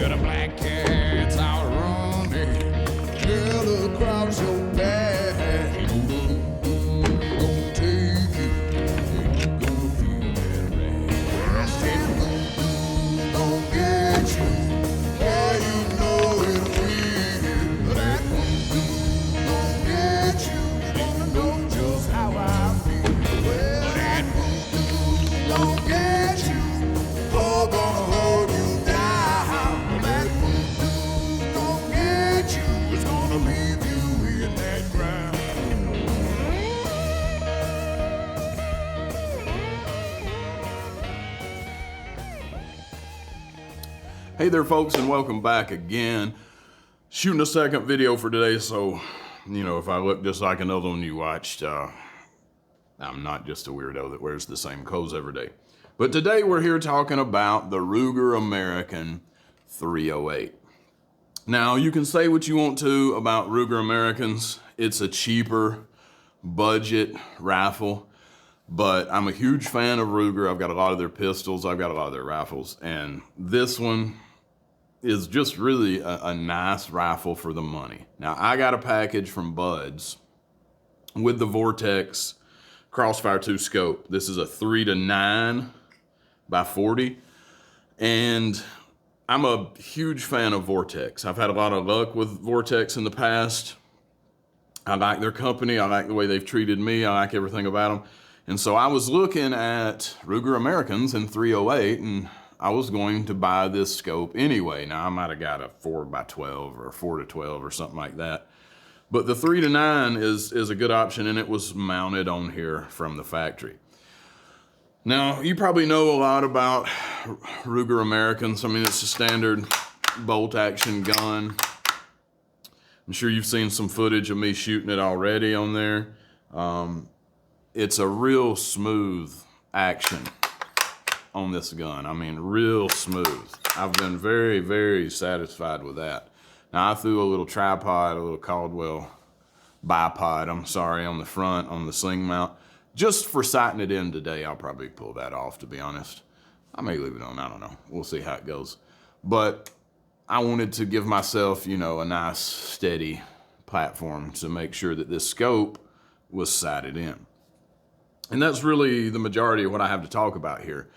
the black cats out running, girl across your back. Gonna take you, and you gonna feel that rag. I said, voodoo gon' get you, yeah, you know it will. That voodoo gon' get you, and you know just how I feel. Well, that voodoo gon' get you, oh, gonna hold you down. That voodoo gon' get you, it's gonna leave you in that ground. Hey there folks, and welcome back again. Shooting a second video for today, so if I look just like another one you watched, I'm not just a weirdo that wears the same clothes every day. But today we're here talking about the Ruger American 308. Now, you can say what you want to about Ruger Americans. It's a cheaper budget rifle, but I'm a huge fan of Ruger. I've got a lot of their pistols. I've got a lot of their rifles, and this one is just really a nice rifle for the money. Now, I got a package from Buds with the Vortex Crossfire 2 scope. This is a 3-9 by 40, and I'm a huge fan of Vortex. I've had a lot of luck with Vortex in the past. I like their company. I like the way they've treated me. I like everything about them. And so I was looking at Ruger Americans in 308, and I was going to buy this scope anyway. Now, I might have got a 4x12 or a 4-12 or something like that. But the 3-9 is a good option, and it was mounted on here from the factory. Now, you probably know a lot about Ruger Americans. I mean, it's a standard bolt action gun. I'm sure you've seen some footage of me shooting it already on there. It's a real smooth action on this gun. I mean, real smooth. I've been very, very satisfied with that. Now, I threw a little tripod, a little Caldwell bipod, on the front, on the sling mount, just for sighting it in today. I'll probably pull that off, to be honest. I may leave it on, I don't know. We'll see how it goes. But I wanted to give myself, a nice, steady platform to make sure that this scope was sighted in. And that's really the majority of what I have to talk about here.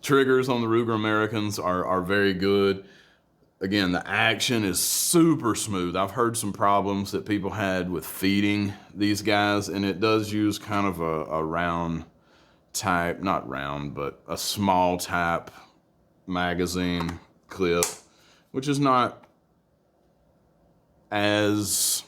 Triggers on the Ruger Americans are very good. Again, the action is super smooth. I've heard some problems that people had with feeding these guys, and it does use kind of a round type, not round, but a small type magazine clip, which is not as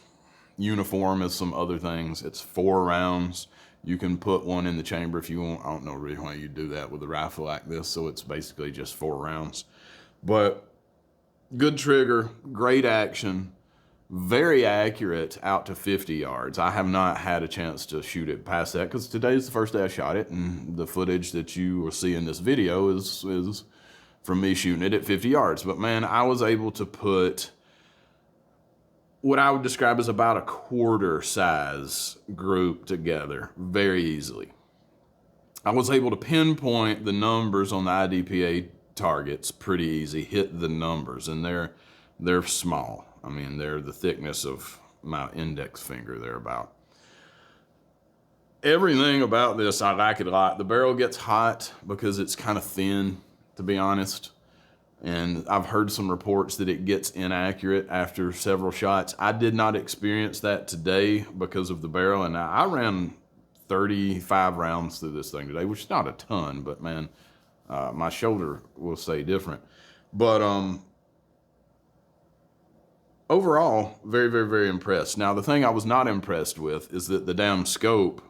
uniform as some other things. It's 4 rounds. You can put one in the chamber if you want. I don't know really why you do that with a rifle like this, so it's basically just 4 rounds. But good trigger, great action, very accurate out to 50 yards. I have not had a chance to shoot it past that because today's the first day I shot it, and the footage that you will see in this video is from me shooting it at 50 yards. But man, I was able to put what I would describe as about a quarter size group together very easily. I was able to pinpoint the numbers on the IDPA targets pretty easy, hit the numbers, and they're small. I mean, they're the thickness of my index finger, thereabout. Everything about this, I like it a lot. The barrel gets hot because it's kind of thin, to be honest. And I've heard some reports that it gets inaccurate after several shots. I did not experience that today because of the barrel, and I ran 35 rounds through this thing today, which is not a ton, but man, my shoulder will say different. But overall, very, very, very impressed. Now, the thing I was not impressed with is that the damn scope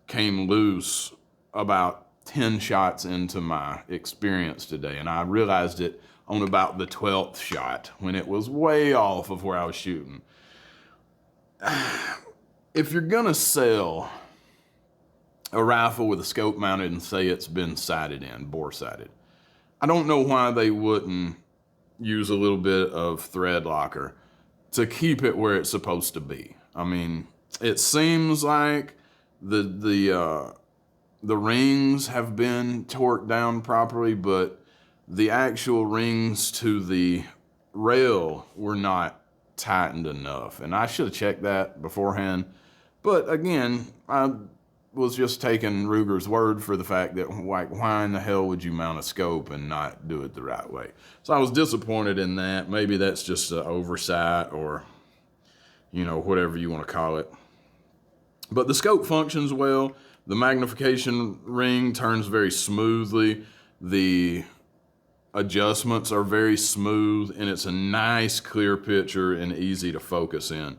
came loose about 10 shots into my experience today, and I realized it on about the 12th shot when it was way off of where I was shooting. If you're gonna sell a rifle with a scope mounted and say it's been sighted in, bore sighted, I don't know why they wouldn't use a little bit of thread locker to keep it where it's supposed to be. I mean, it seems like the rings have been torqued down properly, but the actual rings to the rail were not tightened enough. And I should have checked that beforehand. But again, I was just taking Ruger's word for the fact that, like, why in the hell would you mount a scope and not do it the right way? So I was disappointed in that. Maybe that's just an oversight or, you know, whatever you want to call it. But the scope functions well. The magnification ring turns very smoothly. The adjustments are very smooth, and it's a nice, clear picture and easy to focus in.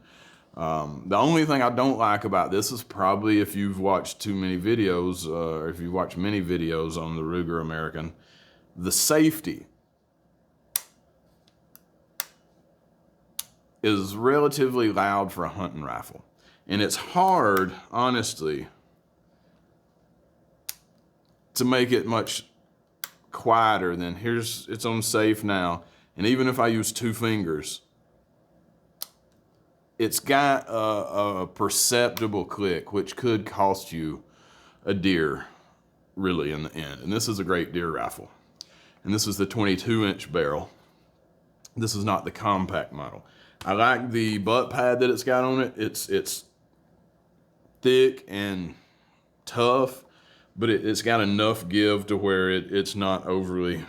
The only thing I don't like about this is probably if you've watched too many videos, or if you've watched many videos on the Ruger American, the safety is relatively loud for a hunting rifle. And it's hard, honestly, to make it much quieter than it's on safe now. And even if I use 2 fingers, it's got a perceptible click, which could cost you a deer, really, in the end. And this is a great deer rifle. And this is the 22-inch barrel. This is not the compact model. I like the butt pad that it's got on it. It's thick and tough, but it's got enough give to where it's not overly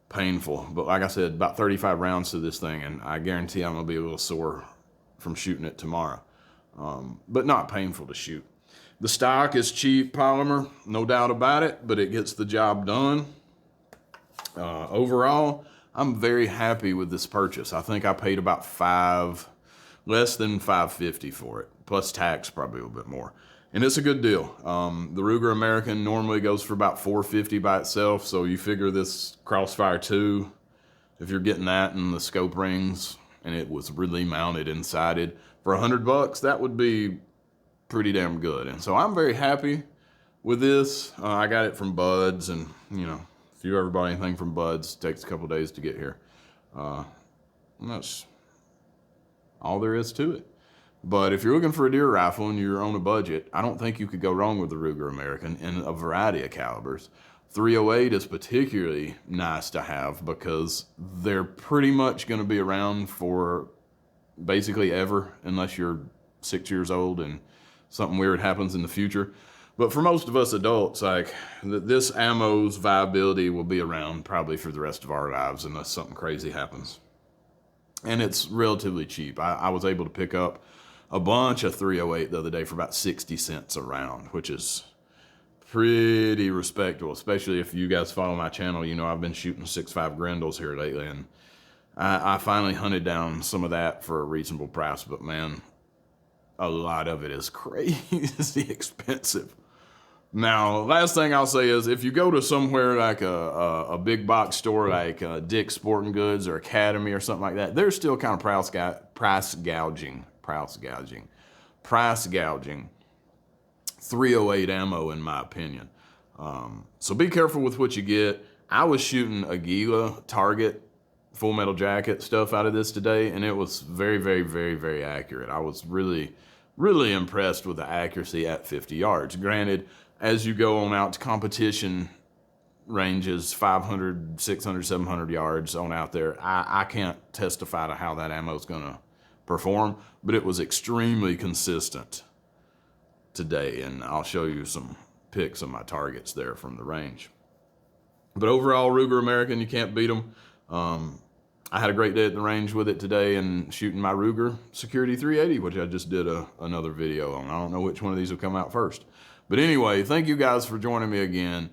painful. But like I said, about 35 rounds to this thing, and I guarantee I'm gonna be a little sore from shooting it tomorrow, but not painful to shoot. The stock is cheap polymer, no doubt about it, but it gets the job done. Overall, I'm very happy with this purchase. I think I paid about less than $5.50 for it, plus tax probably a little bit more. And it's a good deal. The Ruger American normally goes for about $4.50 by itself, so you figure this Crossfire 2, if you're getting that and the scope rings, and it was really mounted and sighted, for $100, that would be pretty damn good. And so I'm very happy with this. I got it from Buds, and you know, if you ever bought anything from Buds, it takes a couple days to get here. And that's all there is to it. But if you're looking for a deer rifle and you're on a budget, I don't think you could go wrong with the Ruger American in a variety of calibers. 308 is particularly nice to have because they're pretty much going to be around for basically ever, unless you're 6 years old and something weird happens in the future. But for most of us adults, like, this ammo's viability will be around probably for the rest of our lives unless something crazy happens. And it's relatively cheap. I was able to pick up a bunch of 308 the other day for about 60 cents a round, which is pretty respectable, especially if you guys follow my channel. You know, I've been shooting 6.5 Grendels here lately, and I finally hunted down some of that for a reasonable price, but man, a lot of it is crazy expensive. Now, last thing I'll say is, if you go to somewhere like a big box store like Dick's Sporting Goods or Academy or something like that, they're still kind of price gouging 308 ammo, in my opinion. So be careful with what you get. I was shooting Aguila Target Full Metal Jacket stuff out of this today, and it was very, very, very, very accurate. I was really, really impressed with the accuracy at 50 yards. Granted, as you go on out to competition ranges, 500, 600, 700 yards on out there, I can't testify to how that ammo is going to perform, but it was extremely consistent today, and I'll show you some pics of my targets there from the range. But overall, Ruger American, you can't beat them. I had a great day at the range with it today and shooting my Ruger Security 380, which I just did another video on. I don't know which one of these will come out first. But anyway, thank you guys for joining me again.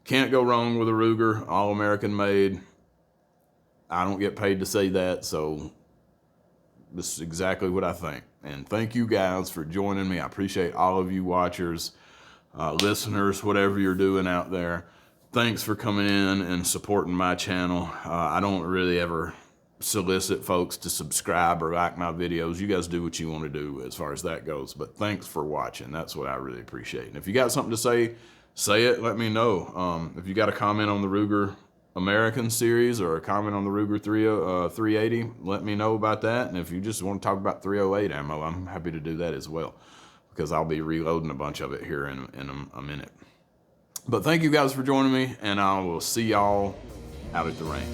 Can't go wrong with a Ruger, all American made. I don't get paid to say that, so this is exactly what I think. And thank you guys for joining me. I appreciate all of you watchers, listeners, whatever you're doing out there. Thanks for coming in and supporting my channel. I don't really ever solicit folks to subscribe or like my videos. You guys do what you want to do as far as that goes. But thanks for watching. That's what I really appreciate. And if you got something to say, say it. Let me know. If you got a comment on the Ruger American series or a comment on the Ruger 380, let me know about that. And if you just want to talk about 308 ammo, I'm happy to do that as well, because I'll be reloading a bunch of it here in a minute. But thank you guys for joining me, and I will see y'all out at the range.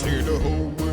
said the whole